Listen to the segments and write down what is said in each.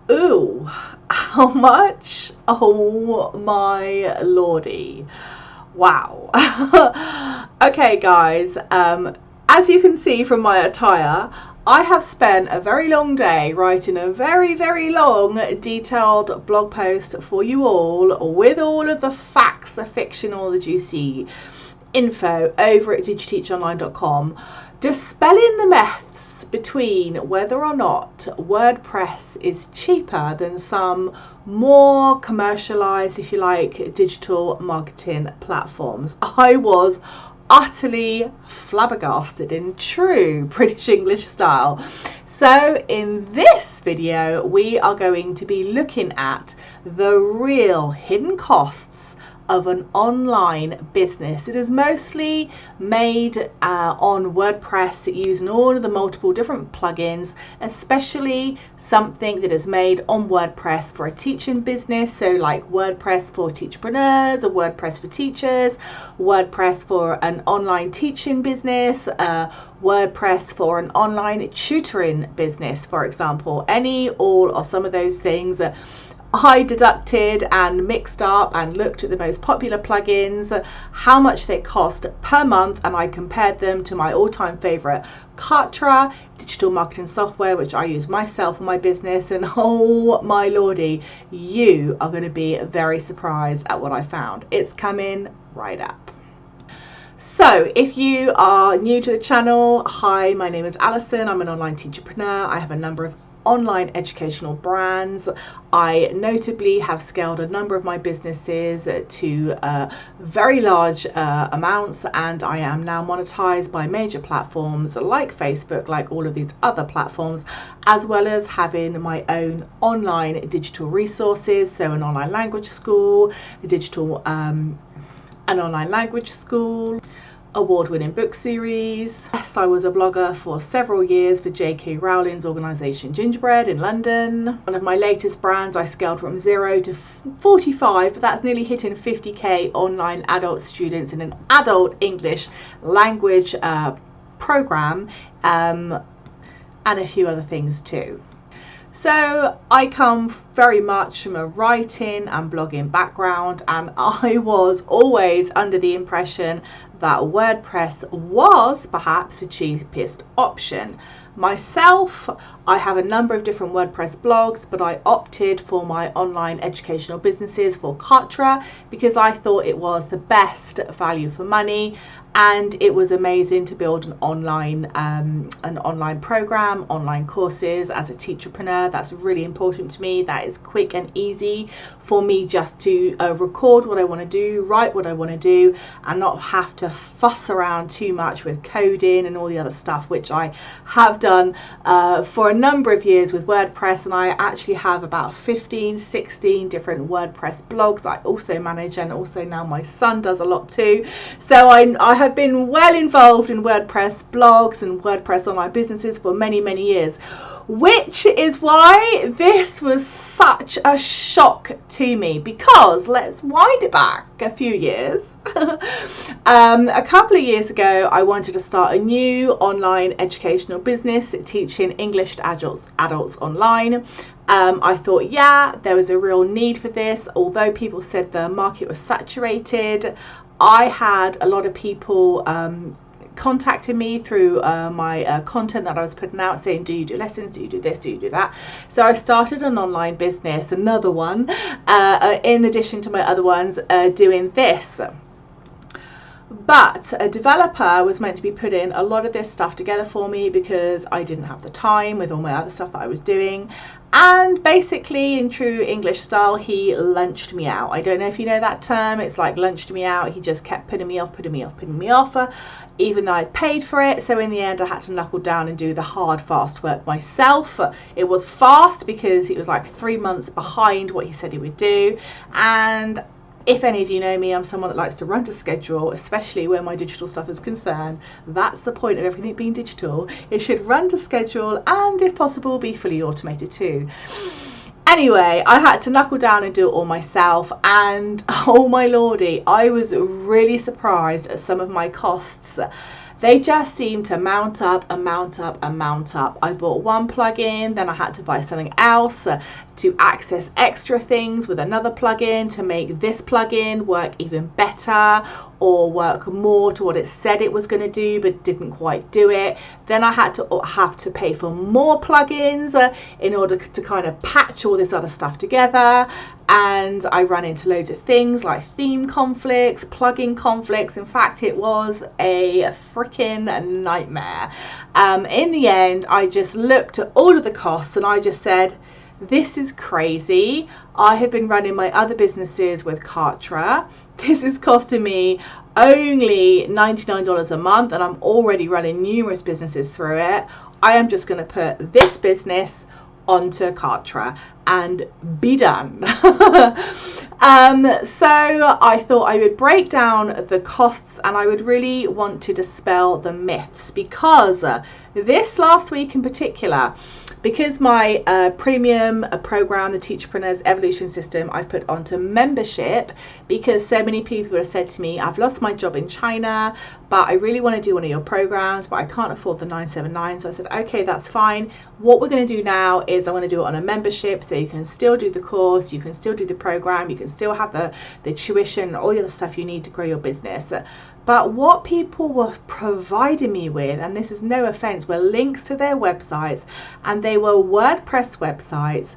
Ooh, how much? Oh my lordy. Wow. Okay, guys, as you can see from my attire, I have spent a very long day writing a very long detailed blog post for you all with all of the facts, the fiction, all the juicy info over at digiteachonline.com, dispelling the myths between whether or not WordPress is cheaper than some more commercialized, if you like, digital marketing platforms. I was utterly flabbergasted in true British English style. So in this video we are going to be looking at the real hidden costs of an online business. It is mostly made on WordPress using all of the multiple different plugins, especially something that is made on WordPress for a teaching business, so like WordPress for teachpreneurs, or WordPress for teachers, WordPress for an online teaching business, WordPress for an online tutoring business, for example. Any, all, or some of those things. I deducted and mixed up and looked at the most popular plugins, how much they cost per month, and I compared them to my all-time favorite Kartra digital marketing software, which I use myself in my business, and oh my lordy, you are going to be very surprised at what I found. It's coming right up. So if you are new to the channel, hi, my name is Alison. I'm an online teacherpreneur. I have a number of online educational brands. I notably have scaled a number of my businesses to very large amounts, and I am now monetized by major platforms like Facebook, like all of these other platforms, as well as having my own online digital resources, so an online language school, an online language school, award-winning book series. Yes, I was a blogger for several years for J.K. Rowling's organisation Gingerbread in London. One of my latest brands I scaled from 0 to 45, but that's nearly hitting 50k online adult students in an adult English language program, and a few other things too. So I come very much from a writing and blogging background, and I was always under the impression that WordPress was perhaps the cheapest option. Myself, I have a number of different WordPress blogs, but I opted for my online educational businesses for Kartra because I thought it was the best value for money, and it was amazing to build an online program, online courses as a teacherpreneur. That's really important to me. That is quick and easy for me just to record what I want to do, write what I want to do, and not have to fuss around too much with coding and all the other stuff, which I have done for a number of years with WordPress. And I actually have about 16 different WordPress blogs I also manage, and also now my son does a lot too. So I have been well involved in WordPress blogs and WordPress online businesses for many years, which is why this was such a shock to me, because let's wind it back a few years. A couple of years ago I wanted to start a new online educational business teaching English to adults online. I thought, yeah, there was a real need for this. Although people said the market was saturated, I had a lot of people contacted me through my content that I was putting out, saying, do you do lessons, do you do this, do you do that? So I started an online business, another one, in addition to my other ones, doing this. But a developer was meant to be putting a lot of this stuff together for me because I didn't have the time with all my other stuff that I was doing. And basically, in true English style, he lunched me out. I don't know if you know that term. It's like lunched me out. He just kept putting me off, even though I'd paid for it. So in the end, I had to knuckle down and do the hard, fast work myself. It was fast because it was like 3 months behind what he said he would do. And if any of you know me, I'm someone that likes to run to schedule, especially where my digital stuff is concerned. That's the point of everything being digital. It should run to schedule and, if possible, be fully automated too. Anyway, I had to knuckle down and do it all myself, and oh my lordy, I was really surprised at some of my costs. They just seem to mount up and mount up and mount up. I bought one plugin, then I had to buy something else to access extra things with another plugin to make this plugin work even better or work more to what it said it was going to do but didn't quite do it. Then I had to pay for more plugins in order to kind of patch all this other stuff together, and I ran into loads of things like theme conflicts, plugin conflicts. In fact, it was a freaking nightmare. In the end, I just looked at all of the costs and I just said, this is crazy. I have been running my other businesses with Kartra. This is costing me only $99 a month and I'm already running numerous businesses through it. I am just going to put this business onto Kartra and be done. So I thought I would break down the costs and I would really want to dispel the myths, because this last week in particular, because my premium program, the Teacherpreneur's Evolution System, I've put onto membership, because so many people have said to me, I've lost my job in China, but I really want to do one of your programs, but I can't afford the $979. So I said, okay, that's fine. What we're going to do now is I want to do it on a membership, so you can still do the course, you can still do the program, you can still have the tuition, all the other stuff you need to grow your business. But what people were providing me with, and this is no offense, were links to their websites, and they were WordPress websites.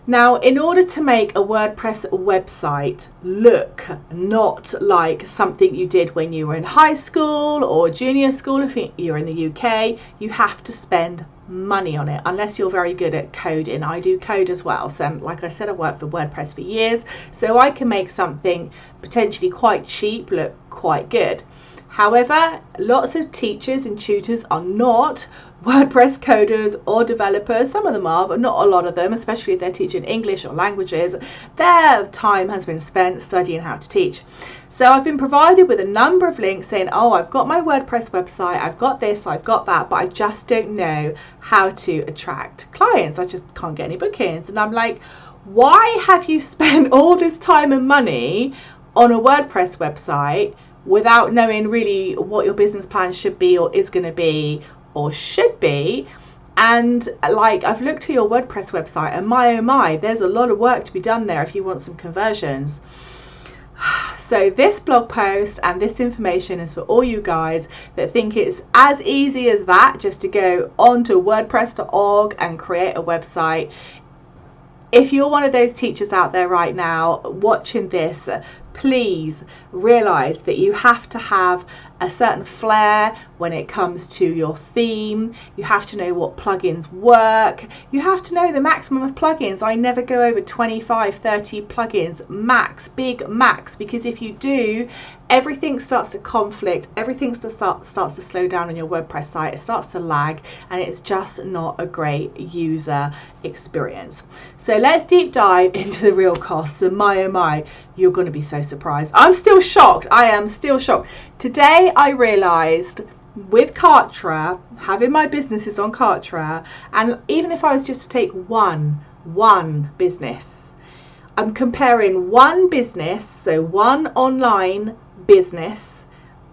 Now, in order to make a WordPress website look not like something you did when you were in high school or junior school, if you're in the UK, you have to spend money on it, unless you're very good at coding. I do code as well, so like I said, I worked for WordPress for years, so I can make something potentially quite cheap look quite good. However, lots of teachers and tutors are not WordPress coders or developers. Some of them are, but not a lot of them, especially if they're teaching English or languages. Their time has been spent studying how to teach. So I've been provided with a number of links saying, oh, I've got my WordPress website, I've got this, I've got that, but I just don't know how to attract clients. I just can't get any bookings. And I'm like, why have you spent all this time and money on a WordPress website without knowing really what your business plan should be or is going to be or should be? And like, I've looked at your WordPress website and my oh my, there's a lot of work to be done there if you want some conversions. So this blog post and this information is for all you guys that think it's as easy as that, just to go onto wordpress.org and create a website. If you're one of those teachers out there right now watching this, please realize that you have to have a certain flair when it comes to your theme. You have to know what plugins work. You have to know the maximum of plugins. I never go over 25, 30 plugins max, big max, because if you do, everything starts to conflict, everything starts to slow down on your WordPress site, it starts to lag, and it's just not a great user experience. So let's deep dive into the real costs, and my oh my, you're going to be so surprised. I'm still shocked. I am still shocked. Today I realized with Kartra, having my businesses on Kartra, and even if I was just to take one business, I'm comparing one business, so one online business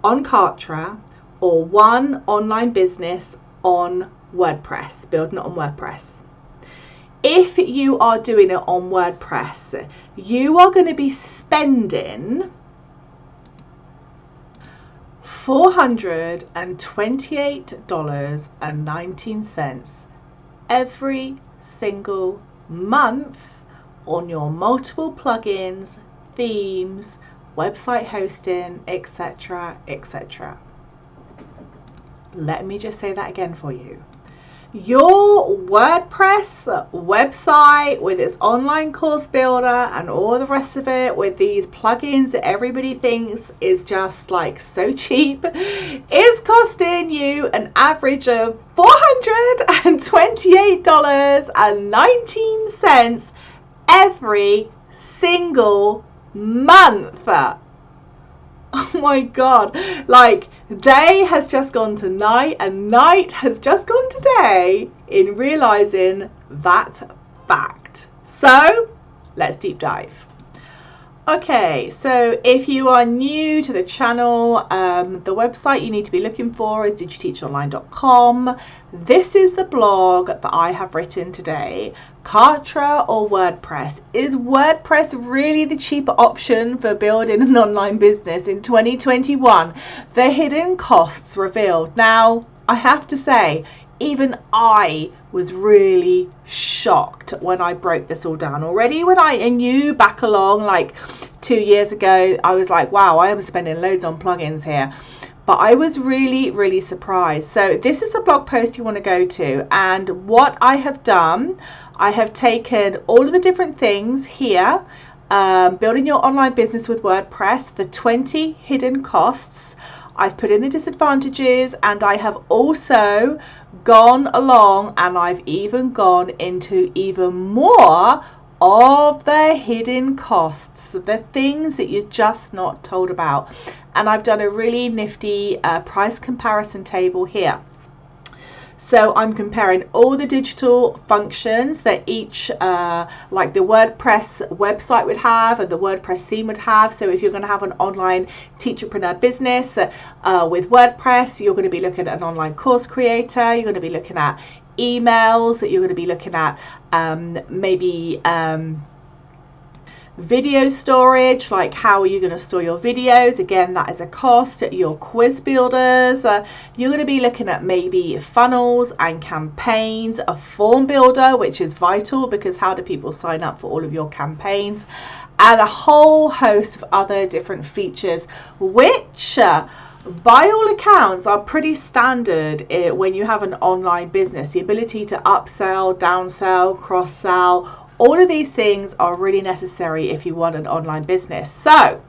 on Kartra or one online business on WordPress, building it on WordPress. If you are doing it on WordPress, you are going to be spending $428.19 every single month on your multiple plugins, themes, website hosting, etc., etc. Let me just say that again for you. Your WordPress website with its online course builder and all the rest of it with these plugins that everybody thinks is just like so cheap is costing you an average of $428.19 every single month. Oh my God, like day has just gone to night and night has just gone to day in realizing that fact. So let's deep dive. Okay, so if you are new to the channel, the website you need to be looking for is digiteachonline.com. This is the blog that I have written today. Kartra or WordPress? Is WordPress really the cheaper option for building an online business in 2021? The hidden costs revealed. Now, I have to say, even I was really shocked when I broke this all down. Already when I knew back along like 2 years ago, I was like, wow, I am spending loads on plugins here. But I was really surprised. So this is a blog post you want to go to, and what I have done, I have taken all of the different things here, building your online business with WordPress, the 20 hidden costs. I've put in the disadvantages, and I have also gone along and I've even gone into even more of the hidden costs, the things that you're just not told about. And I've done a really nifty price comparison table here. So I'm comparing all the digital functions that each, like the WordPress website would have and the WordPress theme would have. So if you're going to have an online teacherpreneur business with WordPress, you're going to be looking at an online course creator, you're going to be looking at emails, you're going to be looking at maybe video storage, like how are you going to store your videos? Again, that is a cost. Your quiz builders, you're going to be looking at maybe funnels and campaigns, a form builder, which is vital because how do people sign up for all of your campaigns, and a whole host of other different features, which by all accounts are pretty standard when you have an online business. The ability to upsell, downsell, cross-sell, all of these things are really necessary if you want an online business. So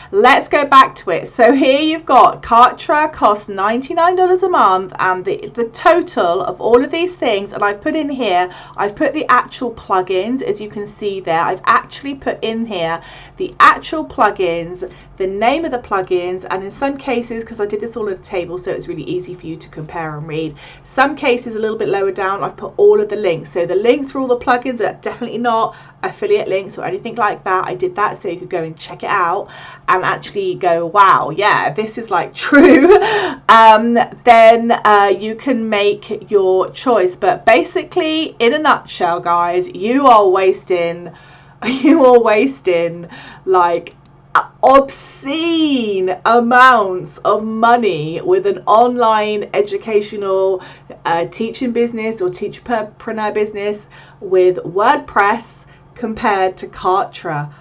let's go back to it. So here you've got Kartra costs $99 a month, and the total of all of these things, and I've put in here, I've put the actual plugins, as you can see there. I've actually put in here the actual plugins, the name of the plugins, and in some cases, because I did this all at a table so it's really easy for you to compare and read, some cases a little bit lower down I've put all of the links. So the links for all the plugins are definitely not affiliate links or anything like that. I did that so you could go and check it out and actually go, wow, yeah, this is like true. Then you can make your choice. But basically, in a nutshell, guys, you are wasting like obscene amounts of money with an online educational teaching business or teacherpreneur business with WordPress compared to Kartra.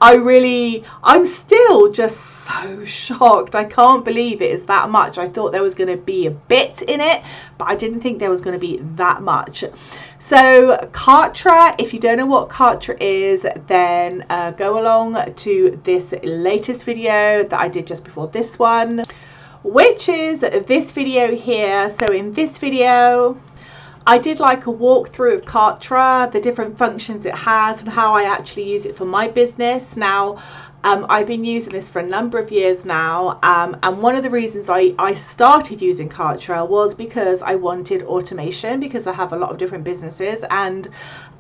I'm still just so shocked. I can't believe it is that much. I thought there was going to be a bit in it, but I didn't think there was going to be that much. So Kartra, if you don't know what Kartra is, then go along to this latest video that I did just before this one, which is this video here. So in this video, I did like a walkthrough of Kartra, the different functions it has and how I actually use it for my business. Now, I've been using this for a number of years now, and one of the reasons I started using Kartra was because I wanted automation, because I have a lot of different businesses, and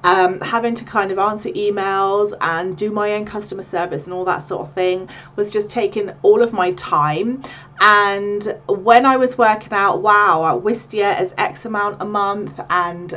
having to kind of answer emails and do my own customer service and all that sort of thing was just taking all of my time. And when I was working out, wow, Wistia is X amount a month, and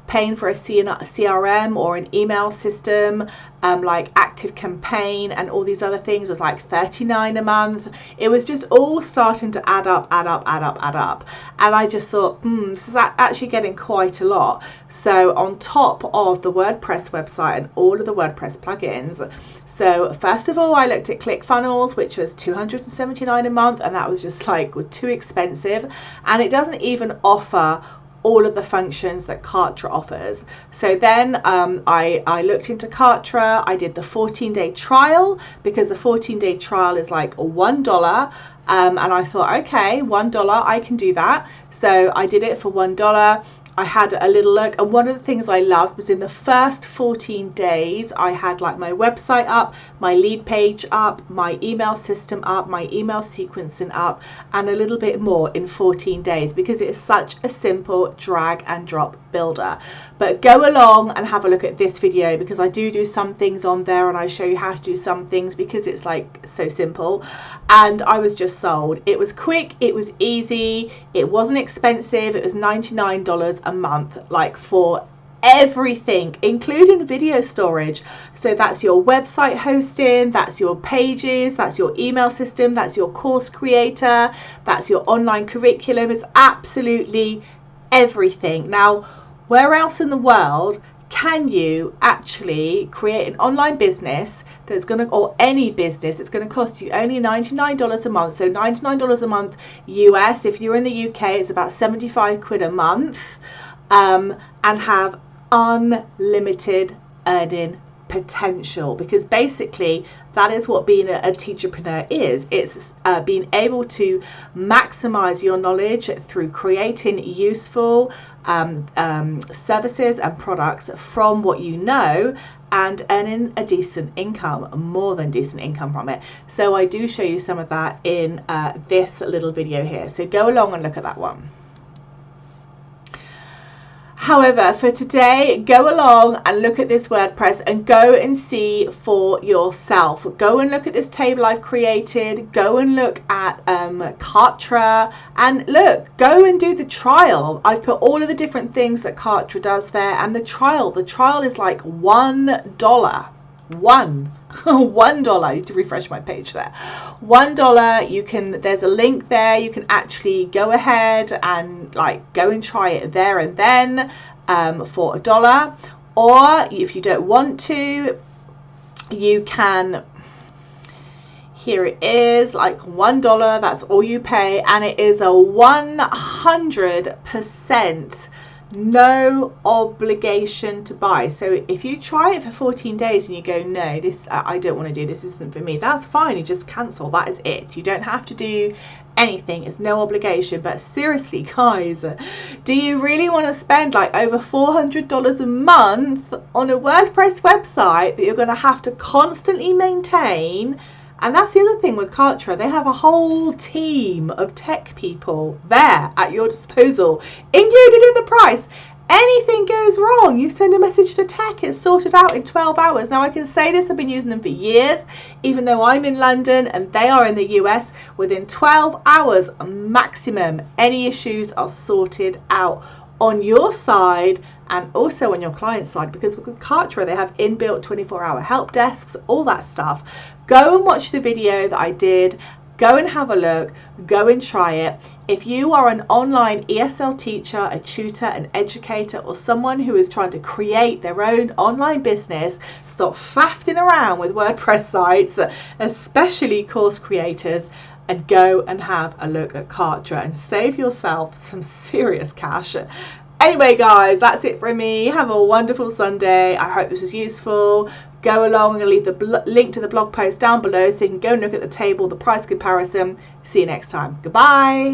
paying for a CRM or an email system like Active Campaign and all these other things was like $39 a month. It was just all starting to add up. And I just thought, this is actually getting quite a lot. So on top of the WordPress website and all of the WordPress plugins, so first of all, I looked at ClickFunnels, which was $279 a month, and that was just like too expensive, and it doesn't even offer all of the functions that Kartra offers. So then I looked into Kartra. I did the 14-day trial, because the 14-day trial is like $1. And I thought, okay, $1, I can do that. So I did it for $1. I had a little look, and one of the things I loved was in the first 14 days I had like my website up, my lead page up, my email system up, my email sequencing up, and a little bit more in 14 days, because it is such a simple drag and drop builder. But go along and have a look at this video, because I do some things on there and I show you how to do some things, because it's like so simple. And I was just sold. It was quick, it was easy, it wasn't expensive. It was $99 a month, like for everything, including video storage. So that's your website hosting, that's your pages, that's your email system, that's your course creator, that's your online curriculum. It's absolutely everything. Now, where else in the world can you actually create an online business that's going to, or any business, it's going to cost you only $99 a month? So $99 a month US. If you're in the UK, it's about 75 quid a month, and have unlimited earning potential, because basically that is what being a teacherpreneur is. It's being able to maximize your knowledge through creating useful services and products from what you know, and earning a decent income, more than decent income from it. So I do show you some of that in this little video here. So go along and look at that one. However, for today, go along and look at this WordPress and go and see for yourself. Go and look at this table I've created. Go and look at Kartra, and look, go and do the trial. I've put all of the different things that Kartra does there, and the trial is like $1. $1. I need to refresh my page there. $1. You can, there's a link there, you can actually go ahead and like go and try it there and then for $1. Or if you don't want to, you can, here it is, like $1, that's all you pay, and it is a 100% no obligation to buy. So if you try it for 14 days and you go, no, this I don't want to do, this isn't for me, that's fine. You just cancel. That is it. You don't have to do anything. It's no obligation. But seriously, guys, do you really want to spend like over $400 a month on a WordPress website that you're going to have to constantly maintain? And that's the other thing with Kartra. They have a whole team of tech people there at your disposal, included in the price. Anything goes wrong, you send a message to tech, it's sorted out in 12 hours. Now, I can say this, I've been using them for years, even though I'm in London and they are in the US. Within 12 hours maximum, any issues are sorted out on your side and also on your client side, because with Kartra they have inbuilt 24-hour help desks, all that stuff. Go and watch the video that I did. Go and have a look. Go and try it. If you are an online ESL teacher, a tutor, an educator, or someone who is trying to create their own online business, stop faffing around with WordPress sites, especially course creators, and go and have a look at Kartra and save yourself some serious cash. Anyway, guys, that's it from me. Have a wonderful Sunday. I hope this was useful. Go along and leave the link to the blog post down below so you can go and look at the table, the price comparison. See you next time. Goodbye.